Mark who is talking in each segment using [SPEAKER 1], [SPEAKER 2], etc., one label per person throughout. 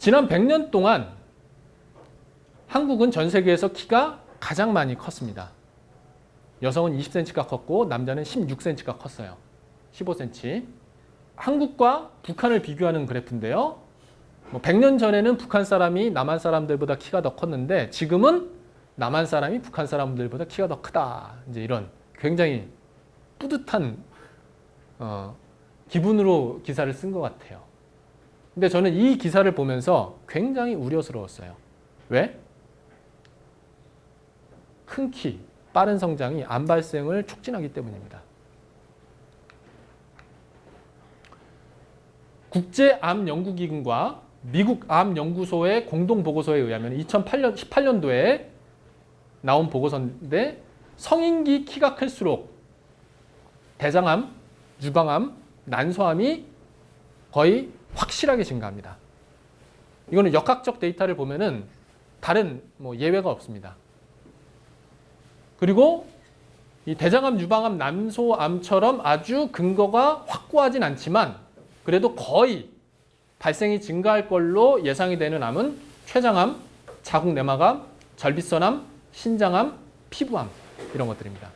[SPEAKER 1] 지난 100년 동안 한국은 전 세계에서 키가 가장 많이 컸습니다. 여성은 20cm가 컸고 남자는 16cm가 컸어요. 15cm. 한국과 북한을 비교하는 그래프인데요. 100년 전에는 북한 사람이 남한 사람들보다 키가 더 컸는데 지금은 남한 사람이 북한 사람들보다 키가 더 크다. 이제 이런 굉장히 뿌듯한 기분으로 기사를 쓴 것 같아요. 근데 저는 이 기사를 보면서 굉장히 우려스러웠어요. 왜? 큰 키, 빠른 성장이 암 발생을 촉진하기 때문입니다. 국제암연구기금과 미국 암연구소의 공동보고서에 의하면 2018년도에 나온 보고서인데 성인기 키가 클수록 대장암, 유방암, 난소암이 거의 확실하게 증가합니다. 이거는 역학적 데이터를 보면은 다른 예외가 없습니다. 그리고 이 대장암, 유방암, 난소암처럼 아주 근거가 확고하진 않지만 그래도 거의 발생이 증가할 걸로 예상이 되는 암은 췌장암, 자궁내막암, 절비선암, 신장암, 피부암 이런 것들입니다.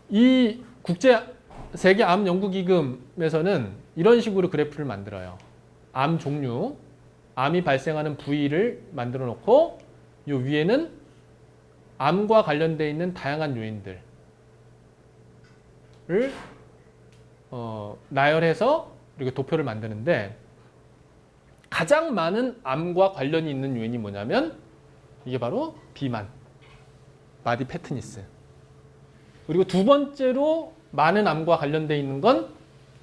[SPEAKER 1] 이 세계암연구기금에서는 이런 식으로 그래프를 만들어요. 암 종류, 암이 발생하는 부위를 만들어 놓고 이 위에는 암과 관련되어 있는 다양한 요인들을 나열해서 이렇게 도표를 만드는데 가장 많은 암과 관련이 있는 요인이 뭐냐면 이게 바로 비만, 바디 패트니스. 그리고 두 번째로 많은 암과 관련되어 있는 건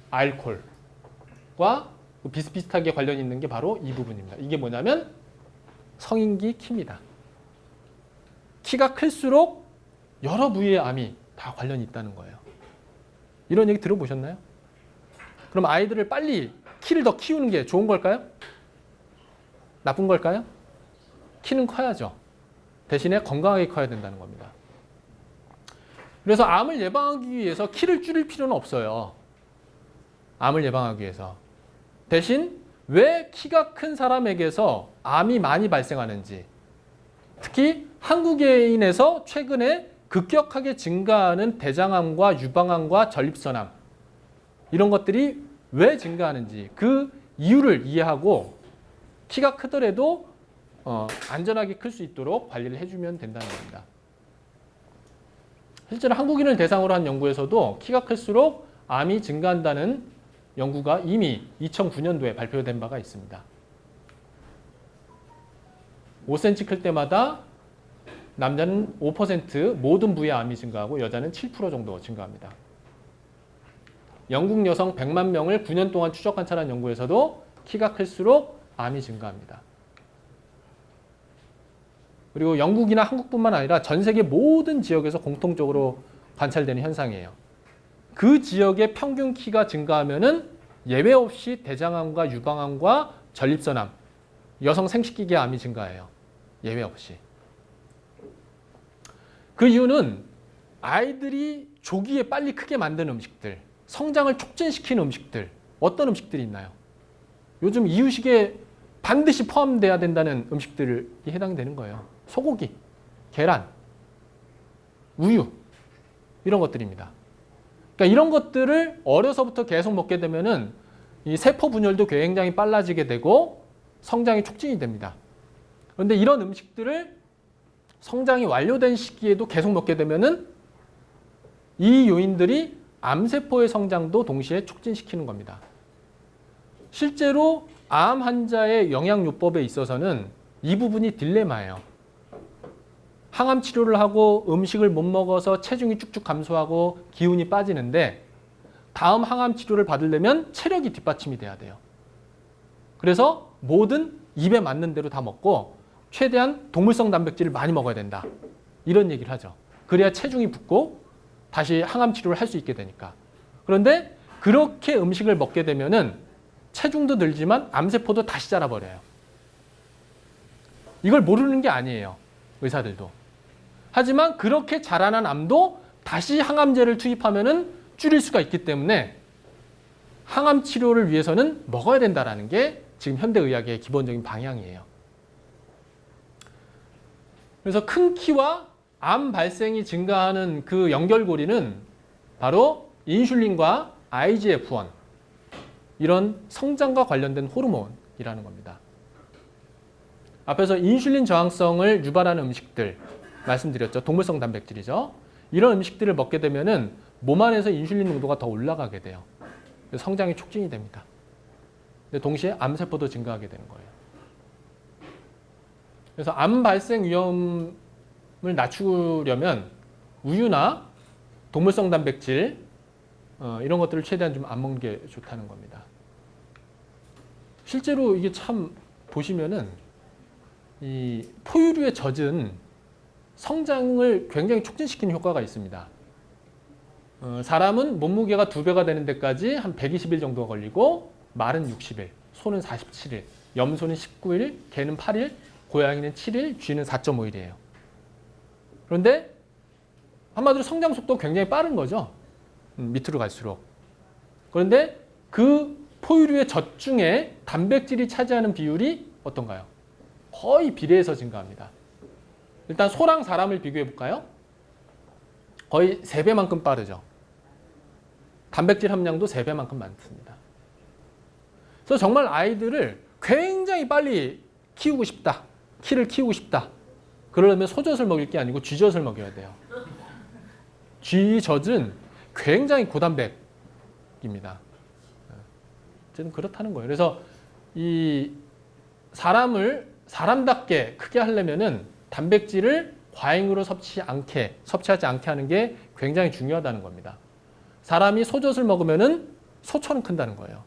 [SPEAKER 1] 알코올과 비슷비슷하게 관련이 있는 게 바로 이 부분입니다. 이게 뭐냐면 성인기 키입니다. 키가 클수록 여러 부위의 암이 다 관련이 있다는 거예요. 이런 얘기 들어보셨나요? 그럼 아이들을 빨리 키를 더 키우는 게 좋은 걸까요? 나쁜 걸까요? 키는 커야죠. 대신에 건강하게 커야 된다는 겁니다. 그래서 암을 예방하기 위해서 키를 줄일 필요는 없어요. 암을 예방하기 위해서. 대신 왜 키가 큰 사람에게서 암이 많이 발생하는지, 특히 한국인에서 최근에 급격하게 증가하는 대장암과 유방암과 전립선암 이런 것들이 왜 증가하는지 그 이유를 이해하고 키가 크더라도 안전하게 클 수 있도록 관리를 해주면 된다는 겁니다. 실제로 한국인을 대상으로 한 연구에서도 키가 클수록 암이 증가한다는 연구가 이미 2009년도에 발표된 바가 있습니다. 5cm 클 때마다 남자는 5% 모든 부위의 암이 증가하고 여자는 7% 정도 증가합니다. 영국 여성 100만 명을 9년 동안 추적 관찰한 연구에서도 키가 클수록 암이 증가합니다. 그리고 영국이나 한국뿐만 아니라 전 세계 모든 지역에서 공통적으로 관찰되는 현상이에요. 그 지역의 평균 키가 증가하면은 예외 없이 대장암과 유방암과 전립선암, 여성 생식기계 암이 증가해요. 예외 없이. 그 이유는 아이들이 조기에 빨리 크게 만드는 음식들, 성장을 촉진시키는 음식들, 어떤 음식들이 있나요? 요즘 이유식에 반드시 포함돼야 된다는 음식들이 해당되는 거예요. 소고기, 계란, 우유 이런 것들입니다. 그러니까 이런 것들을 어려서부터 계속 먹게 되면은 이 세포 분열도 굉장히 빨라지게 되고 성장이 촉진이 됩니다. 그런데 이런 음식들을 성장이 완료된 시기에도 계속 먹게 되면은 이 요인들이 암세포의 성장도 동시에 촉진시키는 겁니다. 실제로 암 환자의 영양요법에 있어서는 이 부분이 딜레마예요. 항암 치료를 하고 음식을 못 먹어서 체중이 쭉쭉 감소하고 기운이 빠지는데 다음 항암 치료를 받으려면 체력이 뒷받침이 돼야 돼요. 그래서 뭐든 입에 맞는 대로 다 먹고 최대한 동물성 단백질을 많이 먹어야 된다. 이런 얘기를 하죠. 그래야 체중이 붙고 다시 항암 치료를 할 수 있게 되니까. 그런데 그렇게 음식을 먹게 되면은 체중도 늘지만 암세포도 다시 자라버려요. 이걸 모르는 게 아니에요. 의사들도. 하지만 그렇게 자라난 암도 다시 항암제를 투입하면은 줄일 수가 있기 때문에 항암 치료를 위해서는 먹어야 된다라는 게 지금 현대의학의 기본적인 방향이에요. 그래서 큰 키와 암 발생이 증가하는 그 연결고리는 바로 인슐린과 IGF-1 이런 성장과 관련된 호르몬이라는 겁니다. 앞에서 인슐린 저항성을 유발하는 음식들 말씀드렸죠. 동물성 단백질이죠. 이런 음식들을 먹게 되면은 몸 안에서 인슐린 농도가 더 올라가게 돼요. 그래서 성장이 촉진이 됩니다. 근데 동시에 암세포도 증가하게 되는 거예요. 그래서 암 발생 위험을 낮추려면 우유나 동물성 단백질 이런 것들을 최대한 좀 안 먹는 게 좋다는 겁니다. 실제로 이게 참 보시면은 이 포유류에 젖은 성장을 굉장히 촉진시키는 효과가 있습니다. 사람은 몸무게가 2배가 되는 데까지 한 120일 정도가 걸리고 말은 60일, 소는 47일, 염소는 19일, 개는 8일, 고양이는 7일, 쥐는 4.5일이에요. 그런데 한마디로 성장 속도가 굉장히 빠른 거죠. 밑으로 갈수록. 그런데 그 포유류의 젖 중에 단백질이 차지하는 비율이 어떤가요? 거의 비례해서 증가합니다. 일단 소랑 사람을 비교해 볼까요? 거의 3배만큼 빠르죠. 단백질 함량도 3배만큼 많습니다. 그래서 정말 아이들을 굉장히 빨리 키우고 싶다. 키를 키우고 싶다. 그러려면 소젖을 먹일 게 아니고 쥐젖을 먹여야 돼요. 쥐젖은 굉장히 고단백입니다. 어쨌든 그렇다는 거예요. 그래서 이 사람답게 크게 하려면은 단백질을 과잉으로 섭취하지 않게 하는 게 굉장히 중요하다는 겁니다. 사람이 소젖을 먹으면은 소처럼 큰다는 거예요.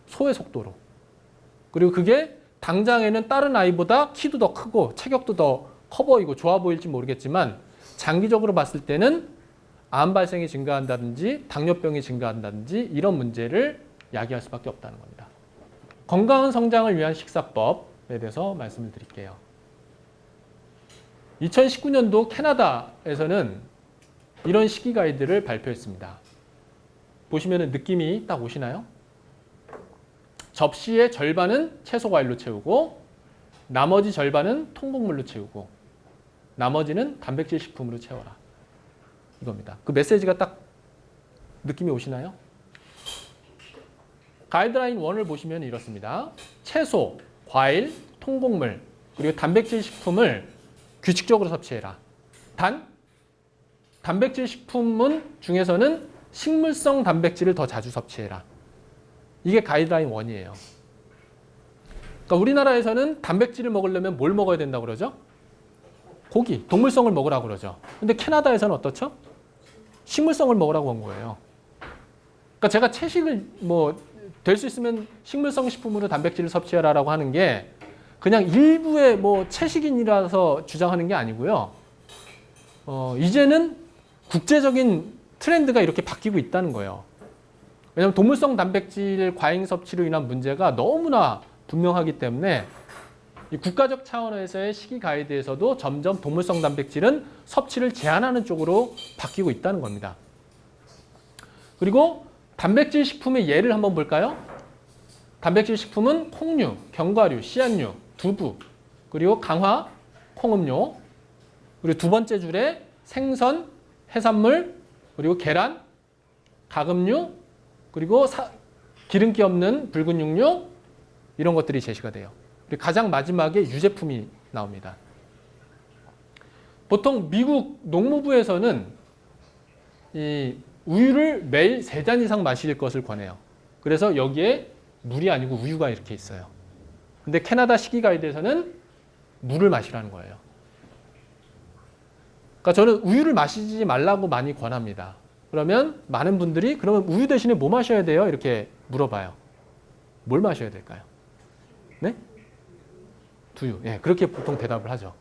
[SPEAKER 1] 소의 속도로. 그리고 그게 당장에는 다른 아이보다 키도 더 크고 체격도 더 커 보이고 좋아 보일지 모르겠지만 장기적으로 봤을 때는 암 발생이 증가한다든지 당뇨병이 증가한다든지 이런 문제를 야기할 수밖에 없다는 겁니다. 건강한 성장을 위한 식사법에 대해서 말씀을 드릴게요. 2019년도 캐나다에서는 이런 식이 가이드를 발표했습니다. 보시면 느낌이 딱 오시나요? 접시의 절반은 채소 과일로 채우고 나머지 절반은 통곡물로 채우고 나머지는 단백질 식품으로 채워라. 이겁니다. 그 메시지가 딱 느낌이 오시나요? 가이드라인 1을 보시면 이렇습니다. 채소, 과일, 통곡물, 그리고 단백질 식품을 규칙적으로 섭취해라. 단백질 식품 중에서는 식물성 단백질을 더 자주 섭취해라. 이게 가이드라인 1이에요. 그러니까 우리나라에서는 단백질을 먹으려면 뭘 먹어야 된다고 그러죠? 고기, 동물성을 먹으라고 그러죠. 근데 캐나다에서는 어떻죠? 식물성을 먹으라고 한 거예요. 그러니까 제가 채식을 될 수 있으면 식물성 식품으로 단백질을 섭취하라고 하는 게 그냥 일부의 채식인이라서 주장하는 게 아니고요. 이제는 국제적인 트렌드가 이렇게 바뀌고 있다는 거예요. 왜냐하면 동물성 단백질 과잉 섭취로 인한 문제가 너무나 분명하기 때문에 이 국가적 차원에서의 식이 가이드에서도 점점 동물성 단백질은 섭취를 제한하는 쪽으로 바뀌고 있다는 겁니다. 그리고 단백질 식품의 예를 한번 볼까요? 단백질 식품은 콩류, 견과류, 씨앗류, 두부, 그리고 강화, 콩음료, 그리고 두 번째 줄에 생선, 해산물, 그리고 계란, 가금류, 그리고 기름기 없는 붉은 육류 이런 것들이 제시가 돼요. 그리고 가장 마지막에 유제품이 나옵니다. 보통 미국 농무부에서는 이 우유를 매일 3잔 이상 마실 것을 권해요. 그래서 여기에 물이 아니고 우유가 이렇게 있어요. 근데 캐나다 식이 가이드에서는 물을 마시라는 거예요. 그러니까 저는 우유를 마시지 말라고 많이 권합니다. 그러면 많은 분들이 그러면 우유 대신에 뭐 마셔야 돼요? 이렇게 물어봐요. 뭘 마셔야 될까요? 네? 두유. 예, 그렇게 보통 대답을 하죠.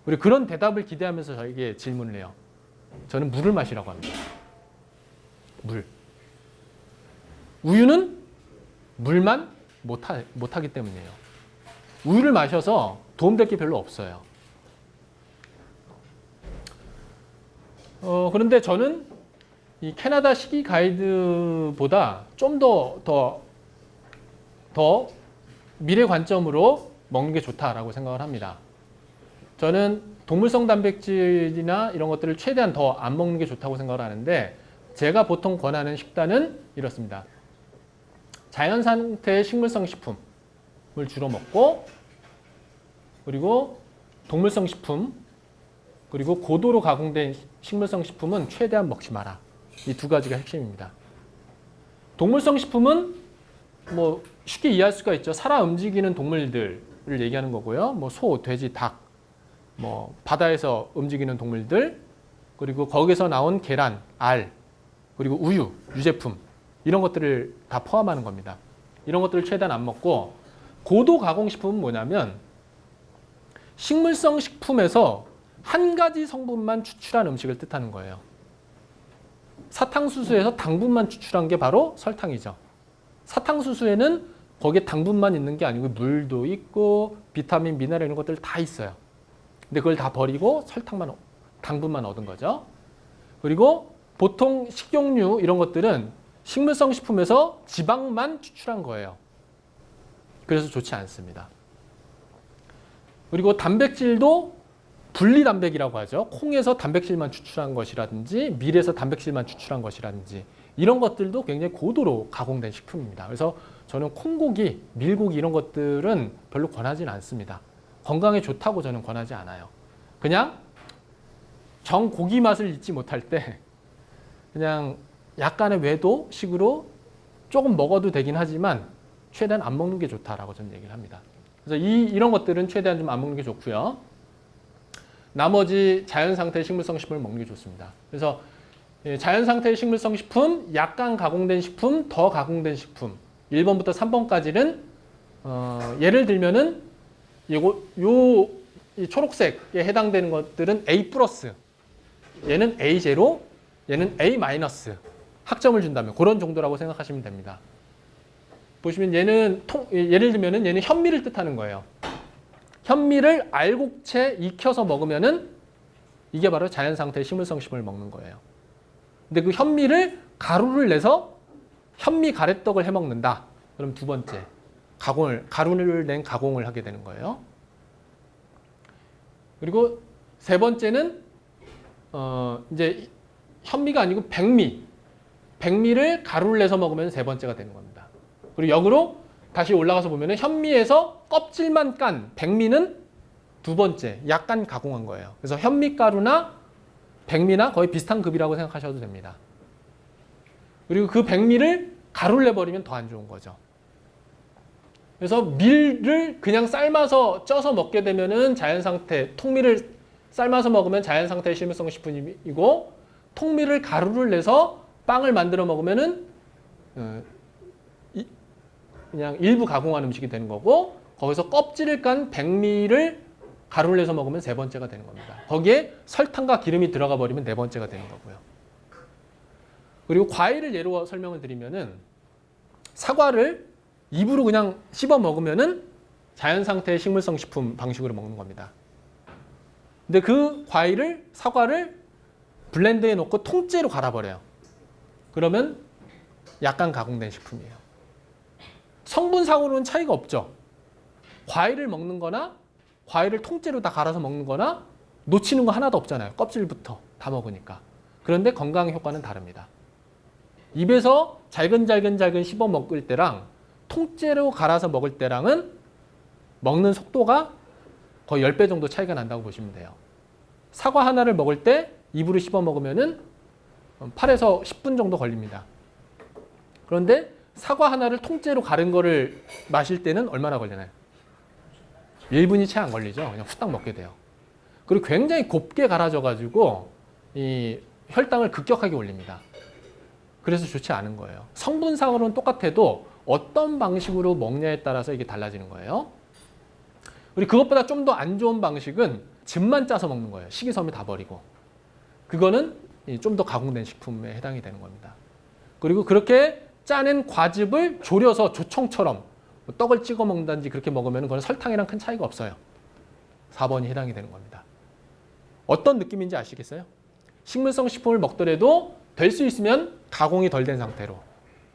[SPEAKER 1] 우리 그런 대답을 기대하면서 저에게 질문을 해요. 저는 물을 마시라고 합니다. 물. 우유는 물만 못하기 때문이에요. 우유를 마셔서 도움될 게 별로 없어요. 그런데 저는 이 캐나다 식이 가이드보다 좀 더 더 미래 관점으로 먹는 게 좋다라고 생각을 합니다. 저는 동물성 단백질이나 이런 것들을 최대한 더 안 먹는 게 좋다고 생각을 하는데 제가 보통 권하는 식단은 이렇습니다. 자연 상태의 식물성 식품을 주로 먹고 그리고 동물성 식품 그리고 고도로 가공된 식물성 식품은 최대한 먹지 마라. 이 두 가지가 핵심입니다. 동물성 식품은 뭐 쉽게 이해할 수가 있죠. 살아 움직이는 동물들을 얘기하는 거고요. 뭐 소, 돼지, 닭, 뭐 바다에서 움직이는 동물들, 그리고 거기서 나온 계란, 알, 그리고 우유, 유제품 이런 것들을 다 포함하는 겁니다. 이런 것들을 최대한 안 먹고 고도 가공 식품은 뭐냐면 식물성 식품에서 한 가지 성분만 추출한 음식을 뜻하는 거예요. 사탕수수에서 당분만 추출한 게 바로 설탕이죠. 사탕수수에는 거기에 당분만 있는 게 아니고 물도 있고 비타민, 미네랄 이런 것들 다 있어요. 근데 그걸 다 버리고 설탕만, 당분만 얻은 거죠. 그리고 보통 식용유 이런 것들은 식물성 식품에서 지방만 추출한 거예요. 그래서 좋지 않습니다. 그리고 단백질도 분리단백이라고 하죠. 콩에서 단백질만 추출한 것이라든지 밀에서 단백질만 추출한 것이라든지 이런 것들도 굉장히 고도로 가공된 식품입니다. 그래서 저는 콩고기, 밀고기 이런 것들은 별로 권하지는 않습니다. 건강에 좋다고 저는 권하지 않아요. 그냥 정 고기 맛을 잊지 못할 때 그냥 약간의 외도식으로 조금 먹어도 되긴 하지만 최대한 안 먹는 게 좋다라고 저는 얘기를 합니다. 그래서 이런 것들은 최대한 좀 안 먹는 게 좋고요. 나머지 자연 상태의 식물성 식품을 먹는 게 좋습니다. 그래서 자연 상태의 식물성 식품, 약간 가공된 식품, 더 가공된 식품 1번부터 3번까지는 예를 들면은 이 초록색에 해당되는 것들은 A+, 얘는 A0, 얘는 A-, 학점을 준다면 그런 정도라고 생각하시면 됩니다. 보시면 얘는 예를 들면은 얘는 현미를 뜻하는 거예요. 현미를 알곡채 익혀서 먹으면은 이게 바로 자연 상태의 식물성 식품을 먹는 거예요. 근데 그 현미를 가루를 내서 현미 가래떡을 해 먹는다. 그럼 두 번째 가루를 낸 가공을 하게 되는 거예요. 그리고 세 번째는 이제 현미가 아니고 백미를 가루를 내서 먹으면 세 번째가 되는 겁니다. 그리고 역으로 다시 올라가서 보면은 현미에서 껍질만 깐 백미는 두 번째, 약간 가공한 거예요. 그래서 현미가루나 백미나 거의 비슷한 급이라고 생각하셔도 됩니다. 그리고 그 백미를 가루를 내버리면 더 안 좋은 거죠. 그래서 밀을 그냥 삶아서 쪄서 먹게 되면은 자연 상태, 통밀을 삶아서 먹으면 자연 상태의 식물성 식품이고 통밀을 가루를 내서 빵을 만들어 먹으면은 그냥 일부 가공한 음식이 되는 거고 거기서 껍질을 깐 백미를 가루를 내서 먹으면 세 번째가 되는 겁니다. 거기에 설탕과 기름이 들어가 버리면 네 번째가 되는 거고요. 그리고 과일을 예로 설명을 드리면은 사과를 입으로 그냥 씹어 먹으면은 자연 상태의 식물성 식품 방식으로 먹는 겁니다. 근데 그 사과를 블렌드에 넣고 통째로 갈아버려요. 그러면 약간 가공된 식품이에요. 성분상으로는 차이가 없죠. 과일을 먹는 거나 과일을 통째로 다 갈아서 먹는 거나 놓치는 거 하나도 없잖아요. 껍질부터 다 먹으니까. 그런데 건강 효과는 다릅니다. 입에서 잘근잘근 씹어 먹을 때랑 통째로 갈아서 먹을 때랑은 먹는 속도가 거의 10배 정도 차이가 난다고 보시면 돼요. 사과 하나를 먹을 때 입으로 씹어 먹으면은 8에서 10분 정도 걸립니다. 그런데 사과 하나를 통째로 가른 거를 마실 때는 얼마나 걸리나요? 1분이 채 안 걸리죠. 그냥 후딱 먹게 돼요. 그리고 굉장히 곱게 갈아져가지고 이 혈당을 급격하게 올립니다. 그래서 좋지 않은 거예요. 성분상으로는 똑같아도 어떤 방식으로 먹냐에 따라서 이게 달라지는 거예요. 그리고 그것보다 좀 더 안 좋은 방식은 즙만 짜서 먹는 거예요. 식이섬유 다 버리고. 그거는 좀 더 가공된 식품에 해당이 되는 겁니다. 그리고 그렇게 짜낸 과즙을 졸여서 조청처럼 떡을 찍어 먹는다든지 그렇게 먹으면 그건 설탕이랑 큰 차이가 없어요. 4번이 해당이 되는 겁니다. 어떤 느낌인지 아시겠어요? 식물성 식품을 먹더라도 될 수 있으면 가공이 덜 된 상태로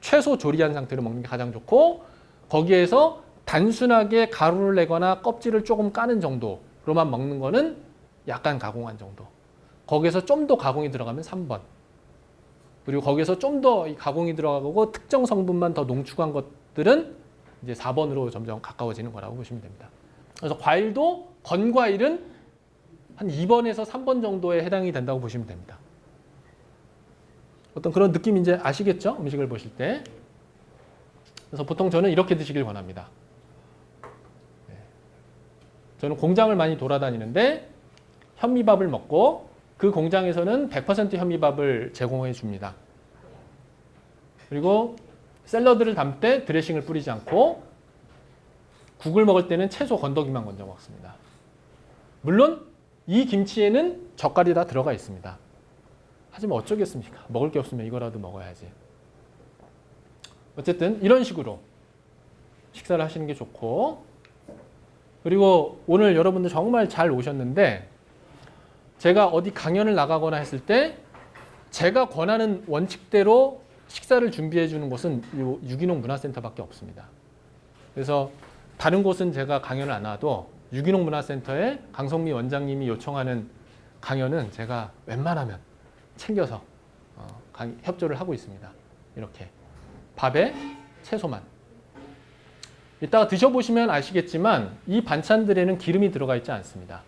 [SPEAKER 1] 최소 조리한 상태로 먹는 게 가장 좋고 거기에서 단순하게 가루를 내거나 껍질을 조금 까는 정도로만 먹는 거는 약간 가공한 정도. 거기에서 좀 더 가공이 들어가면 3번. 그리고 거기에서 좀 더 가공이 들어가고 특정 성분만 더 농축한 것들은 이제 4번으로 점점 가까워지는 거라고 보시면 됩니다. 그래서 과일도 건과일은 한 2번에서 3번 정도에 해당이 된다고 보시면 됩니다. 어떤 그런 느낌 이제 아시겠죠? 음식을 보실 때. 그래서 보통 저는 이렇게 드시길 권합니다. 저는 공장을 많이 돌아다니는데 현미밥을 먹고 그 공장에서는 100% 현미밥을 제공해 줍니다. 그리고 샐러드를 담을 때 드레싱을 뿌리지 않고 국을 먹을 때는 채소 건더기만 건져 먹습니다. 물론 이 김치에는 젓갈이 다 들어가 있습니다. 하지만 어쩌겠습니까? 먹을 게 없으면 이거라도 먹어야지. 어쨌든 이런 식으로 식사를 하시는 게 좋고, 그리고 오늘 여러분들 정말 잘 오셨는데 제가 어디 강연을 나가거나 했을 때 제가 권하는 원칙대로 식사를 준비해 주는 곳은 유기농 문화센터밖에 없습니다. 그래서 다른 곳은 제가 강연을 안 와도 유기농 문화센터에 강성미 원장님이 요청하는 강연은 제가 웬만하면 챙겨서 협조를 하고 있습니다. 이렇게 밥에 채소만. 이따가 드셔보시면 아시겠지만 이 반찬들에는 기름이 들어가 있지 않습니다.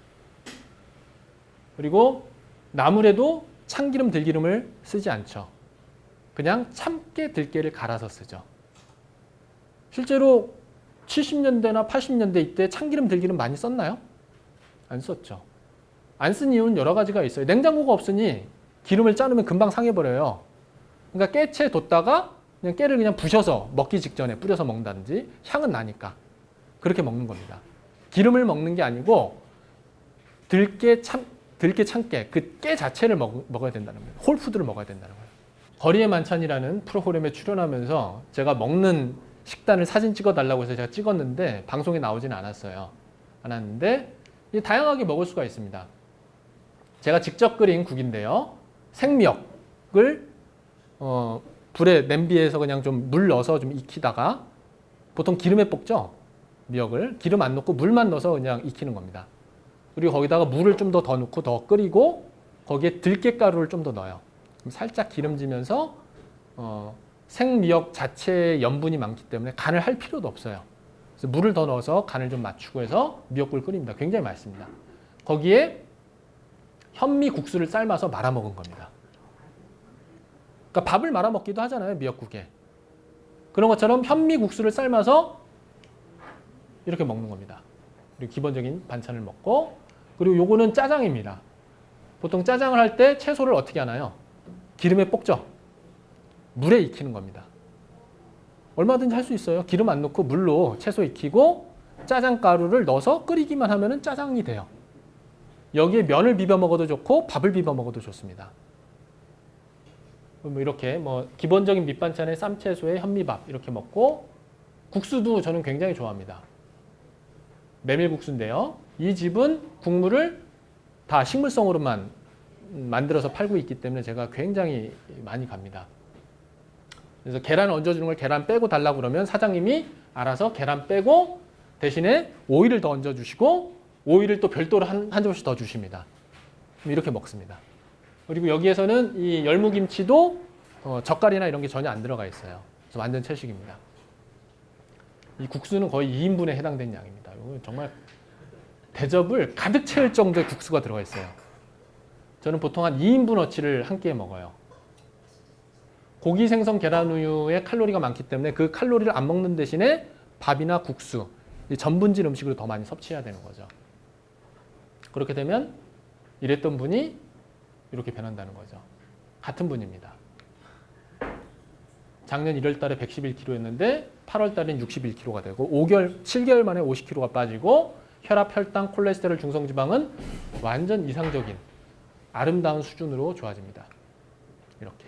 [SPEAKER 1] 그리고 나물에도 참기름, 들기름을 쓰지 않죠. 그냥 참깨, 들깨를 갈아서 쓰죠. 실제로 70년대나 80년대 이때 참기름, 들기름 많이 썼나요? 안 썼죠. 안 쓴 이유는 여러 가지가 있어요. 냉장고가 없으니 기름을 짜놓으면 금방 상해버려요. 그러니까 깨채 뒀다가 그냥 깨를 그냥 부셔서 먹기 직전에 뿌려서 먹는다든지 향은 나니까 그렇게 먹는 겁니다. 기름을 먹는 게 아니고 들깨, 참깨, 그 깨 자체를 먹어야 된다는 거예요. 홀푸드를 먹어야 된다는 거예요. 거리의 만찬이라는 프로그램에 출연하면서 제가 먹는 식단을 사진 찍어달라고 해서 제가 찍었는데 방송에 나오지는 않았는데 다양하게 먹을 수가 있습니다. 제가 직접 끓인 국인데요. 생미역을 불에 냄비에서 그냥 좀 물 넣어서 좀 익히다가 보통 기름에 볶죠. 미역을 기름 안 넣고 물만 넣어서 그냥 익히는 겁니다. 그리고 거기다가 물을 좀 더 넣고 더 끓이고 거기에 들깨가루를 좀 더 넣어요. 살짝 기름지면서 생미역 자체의 염분이 많기 때문에 간을 할 필요도 없어요. 그래서 물을 더 넣어서 간을 좀 맞추고 해서 미역국을 끓입니다. 굉장히 맛있습니다. 거기에 현미 국수를 삶아서 말아 먹은 겁니다. 그러니까 밥을 말아 먹기도 하잖아요, 미역국에. 그런 것처럼 현미 국수를 삶아서 이렇게 먹는 겁니다. 그리고 기본적인 반찬을 먹고, 그리고 요거는 짜장입니다. 보통 짜장을 할 때 채소를 어떻게 하나요? 기름에 볶죠. 물에 익히는 겁니다. 얼마든지 할 수 있어요. 기름 안 넣고 물로 채소 익히고 짜장 가루를 넣어서 끓이기만 하면 짜장이 돼요. 여기에 면을 비벼 먹어도 좋고 밥을 비벼 먹어도 좋습니다. 이렇게 기본적인 밑반찬에 쌈채소에 현미밥 이렇게 먹고, 국수도 저는 굉장히 좋아합니다. 메밀국수인데요. 이 집은 국물을 다 식물성으로만 만들어서 팔고 있기 때문에 제가 굉장히 많이 갑니다. 그래서 계란 얹어주는 걸 계란 빼고 달라고 그러면 사장님이 알아서 계란 빼고 대신에 오이를 더 얹어주시고 오이를 또 별도로 한 접시 더 주십니다. 이렇게 먹습니다. 그리고 여기에서는 이 열무김치도 젓갈이나 이런 게 전혀 안 들어가 있어요. 그래서 완전 채식입니다. 이 국수는 거의 2인분에 해당되는 양입니다. 이거 정말 대접을 가득 채울 정도의 국수가 들어가 있어요. 저는 보통 한 2인분어치를 한 끼에 먹어요. 고기, 생선, 계란, 우유에 칼로리가 많기 때문에 그 칼로리를 안 먹는 대신에 밥이나 국수, 전분질 음식으로 더 많이 섭취해야 되는 거죠. 그렇게 되면 이랬던 분이 이렇게 변한다는 거죠. 같은 분입니다. 작년 1월 달에 111kg였는데 8월 달엔 61kg가 되고 7개월 만에 50kg가 빠지고 혈압, 혈당, 콜레스테롤, 중성지방은 완전 이상적인 아름다운 수준으로 좋아집니다. 이렇게.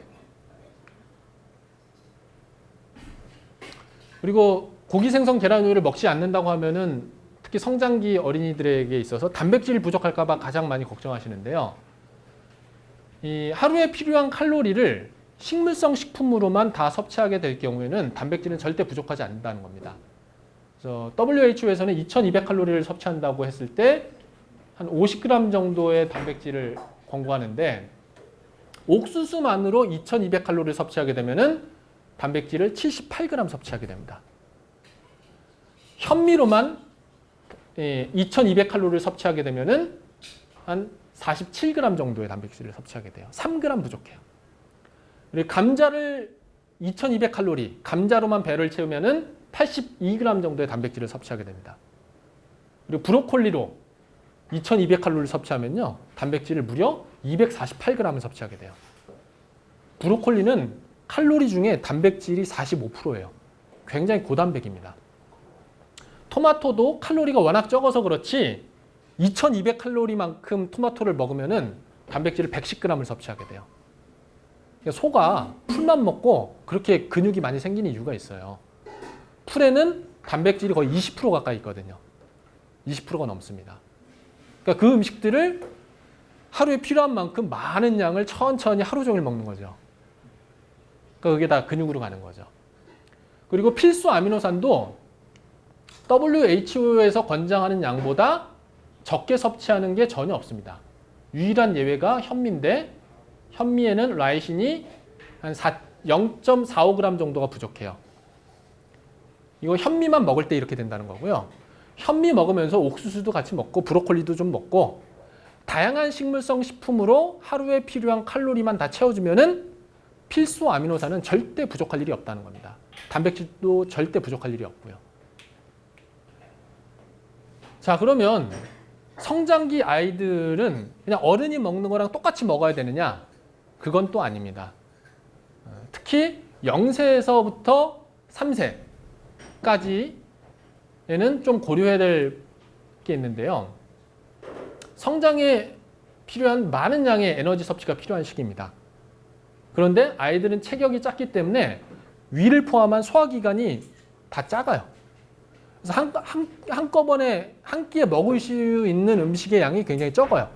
[SPEAKER 1] 그리고 고기, 생선, 계란, 우유를 먹지 않는다고 하면은 특히 성장기 어린이들에게 있어서 단백질 부족할까 봐 가장 많이 걱정하시는데요. 이 하루에 필요한 칼로리를 식물성 식품으로만 다 섭취하게 될 경우에는 단백질은 절대 부족하지 않는다는 겁니다. 그래서 WHO에서는 2200칼로리를 섭취한다고 했을 때 한 50g 정도의 단백질을 권고하는데 옥수수만으로 2200칼로리를 섭취하게 되면은 단백질을 78g 섭취하게 됩니다. 현미로만 2200칼로리를 섭취하게 되면은 한 47g 정도의 단백질을 섭취하게 돼요. 3g 부족해요. 그리고 감자를 2200칼로리, 감자로만 배를 채우면은 82g 정도의 단백질을 섭취하게 됩니다. 그리고 브로콜리로 2200칼로리를 섭취하면요, 단백질을 무려 248g을 섭취하게 돼요. 브로콜리는 칼로리 중에 단백질이 45%예요. 굉장히 고단백입니다. 토마토도 칼로리가 워낙 적어서 그렇지 2200칼로리만큼 토마토를 먹으면은 단백질을 110g을 섭취하게 돼요. 소가 풀만 먹고 그렇게 근육이 많이 생기는 이유가 있어요. 풀에는 단백질이 거의 20% 가까이 있거든요. 20%가 넘습니다. 그러니까 그 음식들을 하루에 필요한 만큼 많은 양을 천천히 하루 종일 먹는 거죠. 그러니까 그게 다 근육으로 가는 거죠. 그리고 필수 아미노산도 WHO에서 권장하는 양보다 적게 섭취하는 게 전혀 없습니다. 유일한 예외가 현미인데 현미에는 라이신이 한 0.45g 정도가 부족해요. 이거 현미만 먹을 때 이렇게 된다는 거고요. 현미 먹으면서 옥수수도 같이 먹고 브로콜리도 좀 먹고 다양한 식물성 식품으로 하루에 필요한 칼로리만 다 채워주면은 필수 아미노산은 절대 부족할 일이 없다는 겁니다. 단백질도 절대 부족할 일이 없고요. 자, 그러면 성장기 아이들은 그냥 어른이 먹는 거랑 똑같이 먹어야 되느냐? 그건 또 아닙니다. 특히 0세에서부터 3세까지에는 좀 고려해야 될 게 있는데요. 성장에 필요한 많은 양의 에너지 섭취가 필요한 시기입니다. 그런데 아이들은 체격이 작기 때문에 위를 포함한 소화기관이 다 작아요. 그래서 한꺼번에 한 끼에 먹을 수 있는 음식의 양이 굉장히 적어요.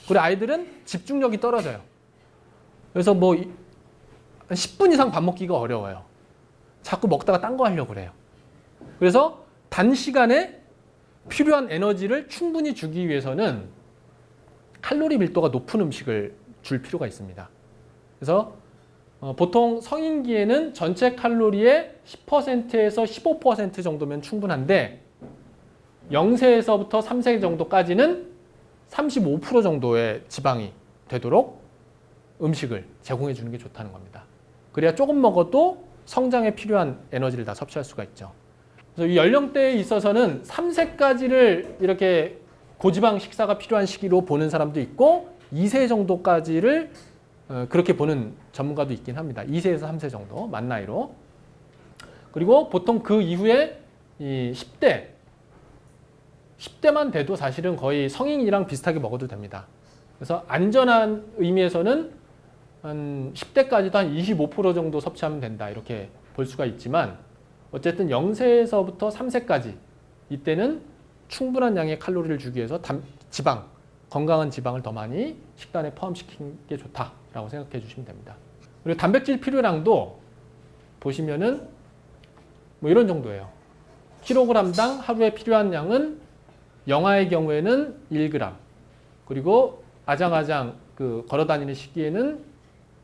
[SPEAKER 1] 그리고 아이들은 집중력이 떨어져요. 그래서 뭐 10분 이상 밥 먹기가 어려워요. 자꾸 먹다가 딴 거 하려고 그래요. 그래서 단시간에 필요한 에너지를 충분히 주기 위해서는 칼로리 밀도가 높은 음식을 줄 필요가 있습니다. 그래서 보통 성인기에는 전체 칼로리의 10%에서 15% 정도면 충분한데 0세에서부터 3세 정도까지는 35% 정도의 지방이 되도록 음식을 제공해 주는 게 좋다는 겁니다. 그래야 조금 먹어도 성장에 필요한 에너지를 다 섭취할 수가 있죠. 그래서 이 연령대에 있어서는 3세까지를 이렇게 고지방 식사가 필요한 시기로 보는 사람도 있고 2세 정도까지를 그렇게 보는 전문가도 있긴 합니다. 2세에서 3세 정도 만 나이로. 그리고 보통 그 이후에 이 10대만 돼도 사실은 거의 성인이랑 비슷하게 먹어도 됩니다. 그래서 안전한 의미에서는 한 10대까지도 한 25% 정도 섭취하면 된다 이렇게 볼 수가 있지만 어쨌든 0세에서부터 3세까지 이때는 충분한 양의 칼로리를 주기 위해서 지방, 건강한 지방을 더 많이 식단에 포함시키는 게 좋다라고 생각해 주시면 됩니다. 그리고 단백질 필요량도 보시면은 뭐 이런 정도예요. 킬로그램당 하루에 필요한 양은 영아의 경우에는 1g, 그리고 아장아장 그 걸어 다니는 시기에는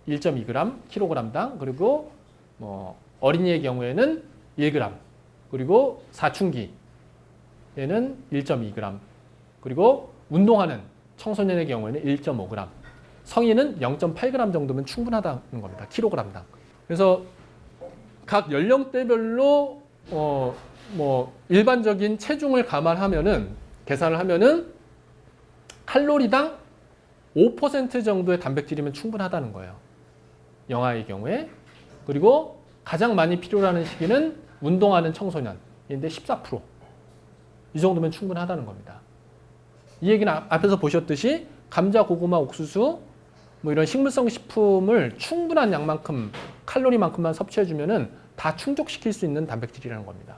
[SPEAKER 1] 1.2g 킬로그램당, 그리고 뭐 어린이의 경우에는 1g, 그리고 사춘기에는 1.2g, 그리고 운동하는 청소년의 경우에는 1.5g, 성인은 0.8g 정도면 충분하다는 겁니다. 킬로그램당. 그래서 각 연령대별로 뭐 일반적인 체중을 감안하면은 계산을 하면은 칼로리당 5% 정도의 단백질이면 충분하다는 거예요. 영아의 경우에. 그리고 가장 많이 필요로 하는 시기는 운동하는 청소년인데 14%. 이 정도면 충분하다는 겁니다. 이 얘기는 앞에서 보셨듯이 감자, 고구마, 옥수수 뭐 이런 식물성 식품을 충분한 양만큼 칼로리만큼만 섭취해주면은 다 충족시킬 수 있는 단백질이라는 겁니다.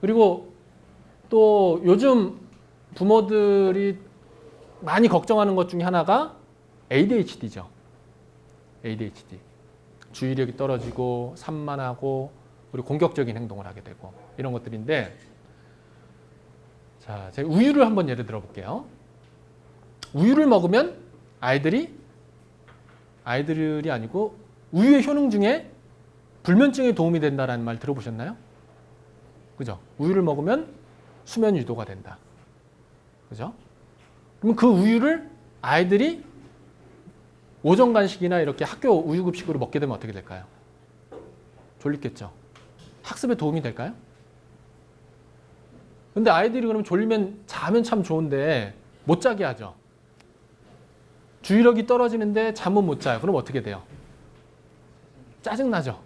[SPEAKER 1] 그리고 또 요즘 부모들이 많이 걱정하는 것 중에 하나가 ADHD죠. ADHD. 주의력이 떨어지고 산만하고 그리고 공격적인 행동을 하게 되고 이런 것들인데, 자, 제가 우유를 한번 예를 들어 볼게요. 우유를 먹으면 아이들이 아니고 우유의 효능 중에 불면증에 도움이 된다라는 말 들어보셨나요? 그죠? 우유를 먹으면 수면 유도가 된다. 그죠? 그럼 그 우유를 아이들이 오전 간식이나 이렇게 학교 우유급식으로 먹게 되면 어떻게 될까요? 졸리겠죠. 학습에 도움이 될까요? 근데 아이들이 그럼 졸리면 자면 참 좋은데 못 자게 하죠. 주의력이 떨어지는데 잠은 못 자요. 그럼 어떻게 돼요? 짜증나죠.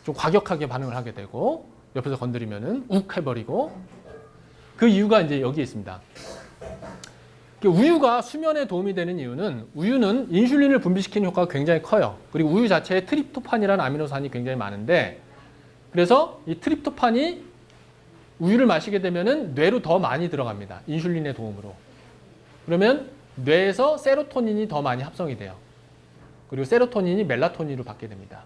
[SPEAKER 1] 좀 과격하게 반응을 하게 되고 옆에서 건드리면은 욱 해버리고. 그 이유가 이제 여기에 있습니다. 우유가 수면에 도움이 되는 이유는 우유는 인슐린을 분비시키는 효과가 굉장히 커요. 그리고 우유 자체에 트립토판이라는 아미노산이 굉장히 많은데, 그래서 이 트립토판이 우유를 마시게 되면은 뇌로 더 많이 들어갑니다. 인슐린의 도움으로. 그러면 뇌에서 세로토닌이 더 많이 합성이 돼요. 그리고 세로토닌이 멜라토닌으로 바뀌게 됩니다.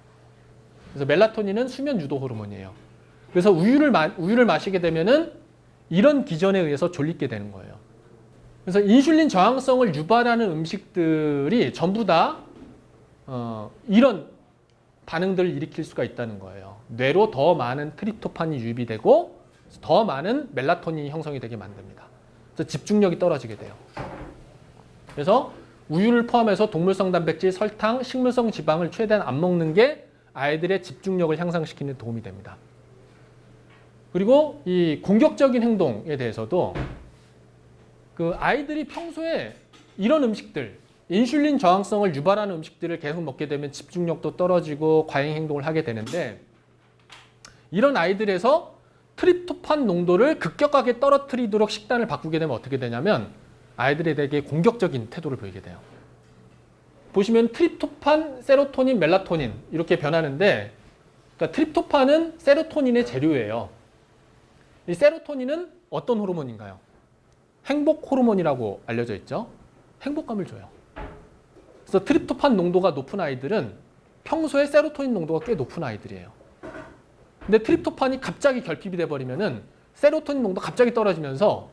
[SPEAKER 1] 그래서 멜라토닌은 수면 유도 호르몬이에요. 그래서 우유를 마시게 되면은 이런 기전에 의해서 졸리게 되는 거예요. 그래서 인슐린 저항성을 유발하는 음식들이 전부 다 이런 반응들을 일으킬 수가 있다는 거예요. 뇌로 더 많은 트립토판이 유입이 되고 더 많은 멜라토닌이 형성이 되게 만듭니다. 그래서 집중력이 떨어지게 돼요. 그래서 우유를 포함해서 동물성 단백질, 설탕, 식물성 지방을 최대한 안 먹는 게 아이들의 집중력을 향상시키는 데 도움이 됩니다. 그리고 이 공격적인 행동에 대해서도 그 아이들이 평소에 이런 음식들, 인슐린 저항성을 유발하는 음식들을 계속 먹게 되면 집중력도 떨어지고 과잉 행동을 하게 되는데, 이런 아이들에서 트립토판 농도를 급격하게 떨어뜨리도록 식단을 바꾸게 되면 어떻게 되냐면 아이들에 대해 공격적인 태도를 보이게 돼요. 보시면 트립토판, 세로토닌, 멜라토닌 이렇게 변하는데, 그러니까 트립토판은 세로토닌의 재료예요. 이 세로토닌은 어떤 호르몬인가요? 행복 호르몬이라고 알려져 있죠. 행복감을 줘요. 그래서 트립토판 농도가 높은 아이들은 평소에 세로토닌 농도가 꽤 높은 아이들이에요. 근데 트립토판이 갑자기 결핍이 돼버리면은 세로토닌 농도가 갑자기 떨어지면서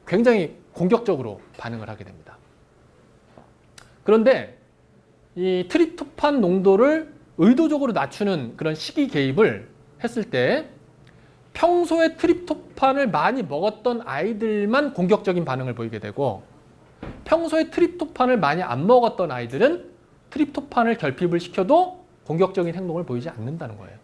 [SPEAKER 1] 굉장히 공격적으로 반응을 하게 됩니다. 그런데 이 트립토판 농도를 의도적으로 낮추는 그런 식이 개입을 했을 때 평소에 트립토판을 많이 먹었던 아이들만 공격적인 반응을 보이게 되고, 평소에 트립토판을 많이 안 먹었던 아이들은 트립토판을 결핍을 시켜도 공격적인 행동을 보이지 않는다는 거예요.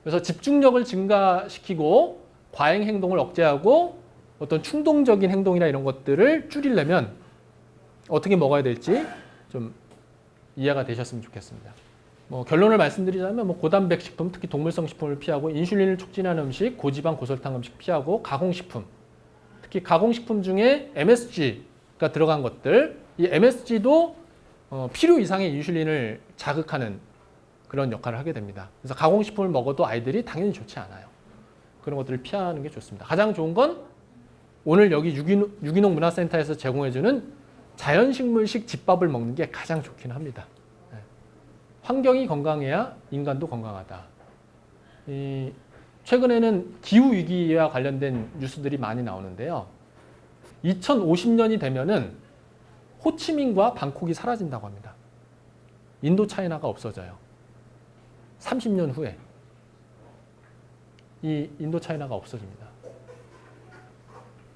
[SPEAKER 1] 그래서 집중력을 증가시키고 과잉 행동을 억제하고 어떤 충동적인 행동이나 이런 것들을 줄이려면 어떻게 먹어야 될지 좀 이해가 되셨으면 좋겠습니다. 결론을 말씀드리자면 고단백 식품, 특히 동물성 식품을 피하고 인슐린을 촉진하는 음식, 고지방, 고설탕 음식 피하고 가공식품, 특히 가공식품 중에 MSG가 들어간 것들, 이 MSG도 필요 이상의 인슐린을 자극하는 그런 역할을 하게 됩니다. 그래서 가공식품을 먹어도 아이들이 당연히 좋지 않아요. 그런 것들을 피하는 게 좋습니다. 가장 좋은 건 오늘 여기 유기농 문화센터에서 제공해주는 자연식물식 집밥을 먹는 게 가장 좋긴 합니다. 환경이 건강해야 인간도 건강하다. 최근에는 기후위기와 관련된 뉴스들이 많이 나오는데요. 2050년이 되면은 호치민과 방콕이 사라진다고 합니다. 인도 차이나가 없어져요. 30년 후에 이 인도 차이나가 없어집니다.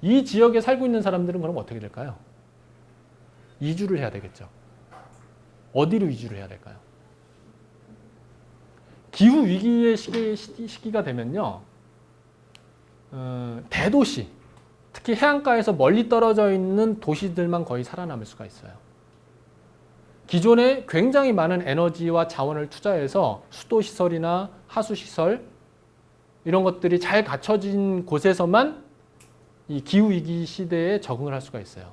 [SPEAKER 1] 이 지역에 살고 있는 사람들은 그럼 어떻게 될까요? 이주를 해야 되겠죠. 어디로 이주를 해야 될까요? 기후 위기의 시기가 되면요, 대도시, 특히 해안가에서 멀리 떨어져 있는 도시들만 거의 살아남을 수가 있어요. 기존에 굉장히 많은 에너지와 자원을 투자해서 수도시설이나 하수시설 이런 것들이 잘 갖춰진 곳에서만 이 기후위기 시대에 적응을 할 수가 있어요.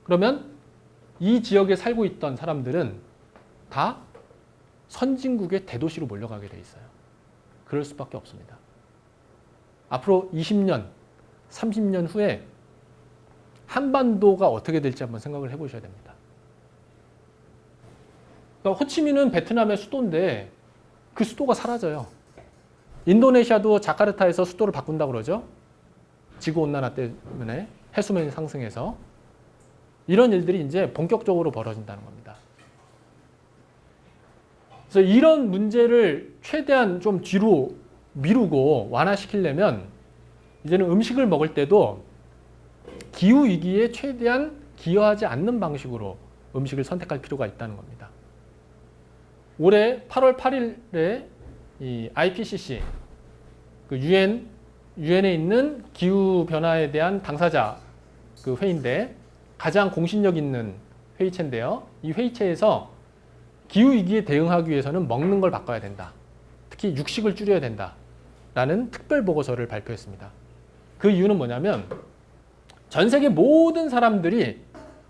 [SPEAKER 1] 그러면 이 지역에 살고 있던 사람들은 다 선진국의 대도시로 몰려가게 돼 있어요. 그럴 수밖에 없습니다. 앞으로 20년, 30년 후에 한반도가 어떻게 될지 한번 생각을 해보셔야 됩니다. 그러니까 호치민은 베트남의 수도인데 그 수도가 사라져요. 인도네시아도 자카르타에서 수도를 바꾼다고 그러죠. 지구온난화 때문에 해수면이 상승해서 이런 일들이 이제 본격적으로 벌어진다는 겁니다. 그래서 이런 문제를 최대한 좀 뒤로 미루고 완화시키려면 이제는 음식을 먹을 때도 기후위기에 최대한 기여하지 않는 방식으로 음식을 선택할 필요가 있다는 겁니다. 올해 8월 8일에 이 IPCC, 그 유엔에 있는 기후 변화에 대한 당사자 그 회의인데 가장 공신력 있는 회의체인데요. 이 회의체에서 기후 위기에 대응하기 위해서는 먹는 걸 바꿔야 된다. 특히 육식을 줄여야 된다라는 특별 보고서를 발표했습니다. 그 이유는 뭐냐면 전 세계 모든 사람들이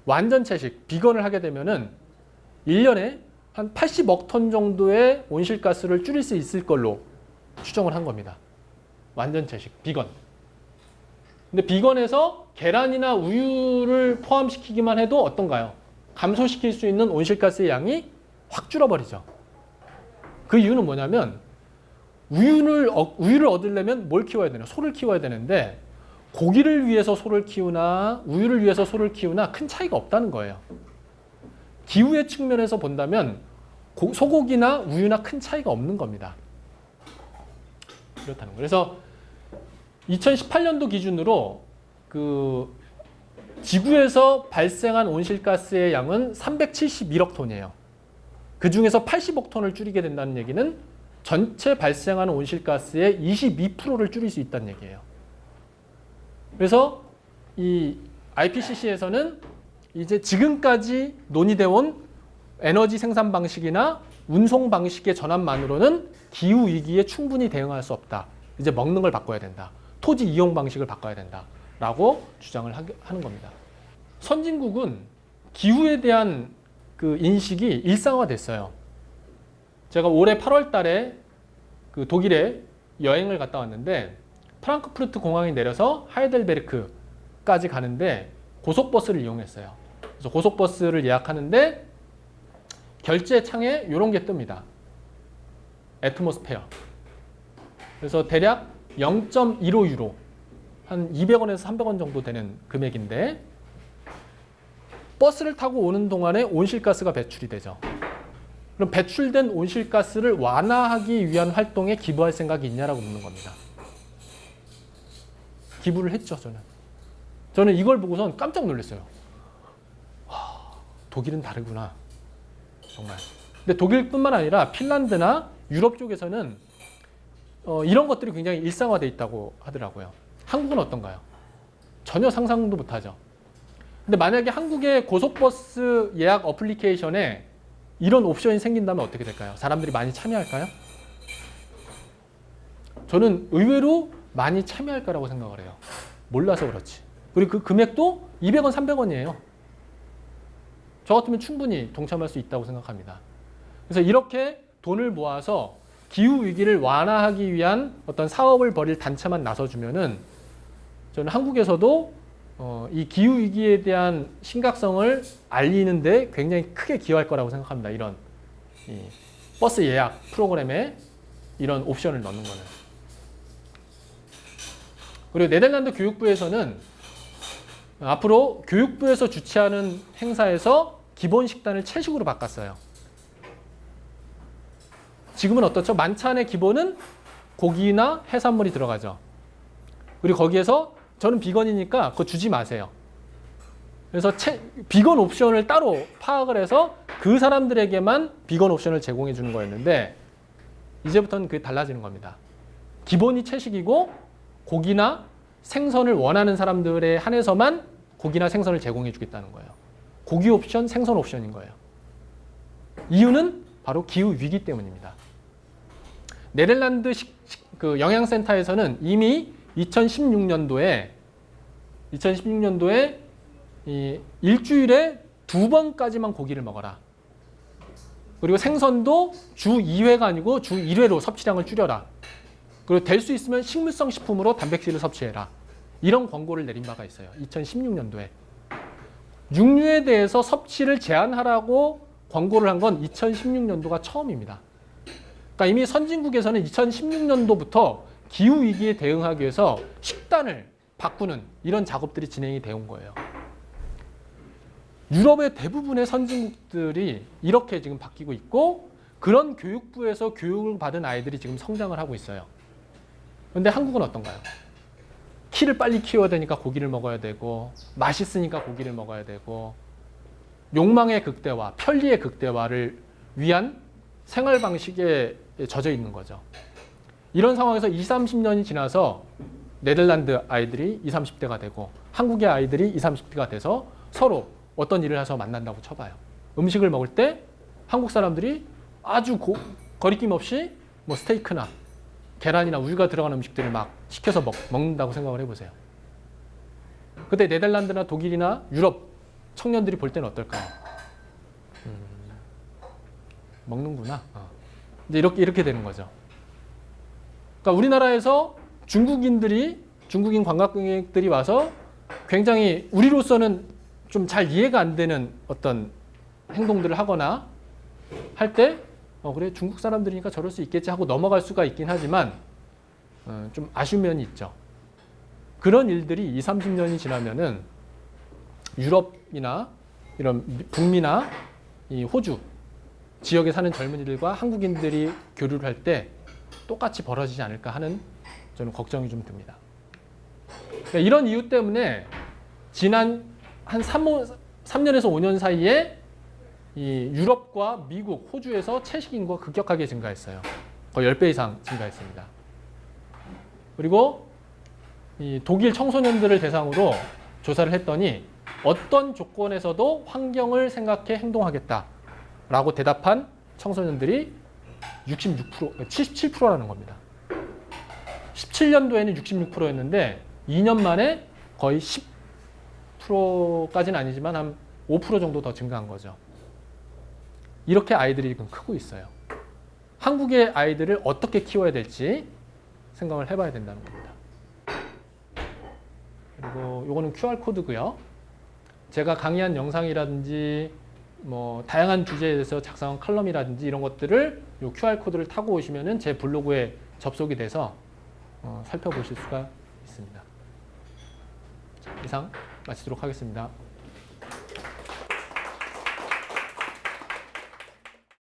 [SPEAKER 1] 완전 채식, 비건을 하게 되면은 1년에 한 80억 톤 정도의 온실가스를 줄일 수 있을 걸로 추정을 한 겁니다. 완전 채식, 비건. 근데 비건에서 계란이나 우유를 포함시키기만 해도 어떤가요? 감소시킬 수 있는 온실가스의 양이 확 줄어버리죠. 그 이유는 뭐냐면 우유를 얻으려면 뭘 키워야 되나? 소를 키워야 되는데 고기를 위해서 소를 키우나 우유를 위해서 소를 키우나 큰 차이가 없다는 거예요. 기후의 측면에서 본다면 소고기나 우유나 큰 차이가 없는 겁니다. 그렇다는 거예요. 그래서 2018년도 기준으로 그 지구에서 발생한 온실가스의 양은 371억 톤이에요. 그 중에서 80억 톤을 줄이게 된다는 얘기는 전체 발생하는 온실가스의 22%를 줄일 수 있다는 얘기예요. 그래서 이 IPCC에서는 이제 지금까지 논의되어 온 에너지 생산 방식이나 운송 방식의 전환만으로는 기후 위기에 충분히 대응할 수 없다. 이제 먹는 걸 바꿔야 된다. 토지 이용 방식을 바꿔야 된다라고 주장을 하는 겁니다. 선진국은 기후에 대한 그 인식이 일상화됐어요. 제가 올해 8월 달에 그 독일에 여행을 갔다 왔는데 프랑크푸르트 공항에 내려서 하이델베르크까지 가는데 고속버스를 이용했어요. 그래서 고속버스를 예약하는데 결제 창에 이런 게 뜹니다. 애트모스페어. 그래서 대략 0.15유로, 한 200원에서 300원 정도 되는 금액인데 버스를 타고 오는 동안에 온실가스가 배출이 되죠. 그럼 배출된 온실가스를 완화하기 위한 활동에 기부할 생각이 있냐라고 묻는 겁니다. 기부를 했죠, 저는. 저는 이걸 보고선 깜짝 놀랐어요. 와, 독일은 다르구나. 정말. 근데 독일뿐만 아니라 핀란드나 유럽 쪽에서는 이런 것들이 굉장히 일상화되어 있다고 하더라고요. 한국은 어떤가요? 전혀 상상도 못하죠. 근데 만약에 한국의 고속버스 예약 어플리케이션에 이런 옵션이 생긴다면 어떻게 될까요? 사람들이 많이 참여할까요? 저는 의외로 많이 참여할 거라고 생각을 해요. 몰라서 그렇지. 그리고 그 금액도 200원, 300원이에요. 저 같으면 충분히 동참할 수 있다고 생각합니다. 그래서 이렇게 돈을 모아서 기후위기를 완화하기 위한 어떤 사업을 벌일 단체만 나서주면은 저는 한국에서도 이 기후위기에 대한 심각성을 알리는데 굉장히 크게 기여할 거라고 생각합니다. 이런 이 버스 예약 프로그램에 이런 옵션을 넣는 거는. 그리고 네덜란드 교육부에서는 앞으로 교육부에서 주최하는 행사에서 기본 식단을 채식으로 바꿨어요. 지금은 어떻죠? 만찬의 기본은 고기나 해산물이 들어가죠. 그리고 거기에서 저는 비건이니까 그거 주지 마세요. 그래서 비건 옵션을 따로 파악을 해서 그 사람들에게만 비건 옵션을 제공해 주는 거였는데 이제부터는 그게 달라지는 겁니다. 기본이 채식이고 고기나 생선을 원하는 사람들에 한해서만 고기나 생선을 제공해 주겠다는 거예요. 고기 옵션, 생선 옵션인 거예요. 이유는 바로 기후 위기 때문입니다. 네덜란드 그 영양센터에서는 이미 2016년도에 이 일주일에 2번까지만 고기를 먹어라. 그리고 생선도 주 2회가 아니고 주 1회로 섭취량을 줄여라. 그리고 될 수 있으면 식물성 식품으로 단백질을 섭취해라. 이런 권고를 내린 바가 있어요. 2016년도에. 육류에 대해서 섭취를 제한하라고 권고를 한 건 2016년도가 처음입니다. 그러니까 이미 선진국에서는 2016년도부터 기후위기에 대응하기 위해서 식단을 바꾸는 이런 작업들이 진행이 되어 온 거예요. 유럽의 대부분의 선진국들이 이렇게 지금 바뀌고 있고 그런 교육부에서 교육을 받은 아이들이 지금 성장을 하고 있어요. 그런데 한국은 어떤가요? 키를 빨리 키워야 되니까 고기를 먹어야 되고 맛있으니까 고기를 먹어야 되고 욕망의 극대화, 편리의 극대화를 위한 생활 방식에 젖어 있는 거죠. 이런 상황에서 20, 30년이 지나서 네덜란드 아이들이 20, 30대가 되고 한국의 아이들이 20, 30대가 돼서 서로 어떤 일을 해서 만난다고 쳐봐요. 음식을 먹을 때 한국 사람들이 아주 거리낌 없이 뭐 스테이크나 계란이나 우유가 들어간 음식들을 막 시켜서 먹는다고 생각을 해보세요. 그때 네덜란드나 독일이나 유럽 청년들이 볼 때는 어떨까요? 먹는구나. 이제 이렇게 되는 거죠. 그러니까 우리나라에서 중국인 관광객들이 와서 굉장히 우리로서는 좀 잘 이해가 안 되는 어떤 행동들을 하거나 할 때 그래 중국 사람들이니까 저럴 수 있겠지 하고 넘어갈 수가 있긴 하지만 좀 아쉬운 면이 있죠. 그런 일들이 20, 30년이 지나면은 유럽이나 이런 북미나 이 호주 지역에 사는 젊은이들과 한국인들이 교류를 할 때 똑같이 벌어지지 않을까 하는 저는 걱정이 좀 듭니다. 그러니까 이런 이유 때문에 지난 한 3년에서 5년 사이에 이 유럽과 미국, 호주에서 채식 인구가 급격하게 증가했어요. 거의 10배 이상 증가했습니다. 그리고 이 독일 청소년들을 대상으로 조사를 했더니 어떤 조건에서도 환경을 생각해 행동하겠다라고 대답한 청소년들이 66%, 77%라는 겁니다. 17년도에는 66%였는데 2년 만에 거의 10%까지는 아니지만 한 5% 정도 더 증가한 거죠. 이렇게 아이들이 지금 크고 있어요. 한국의 아이들을 어떻게 키워야 될지 생각을 해봐야 된다는 겁니다. 그리고 이거는 QR코드고요. 제가 강의한 영상이라든지 뭐 다양한 주제에 대해서 작성한 칼럼이라든지 이런 것들을 이 QR코드를 타고 오시면은 제 블로그에 접속이 돼서 살펴보실 수가 있습니다. 자, 이상 마치도록 하겠습니다.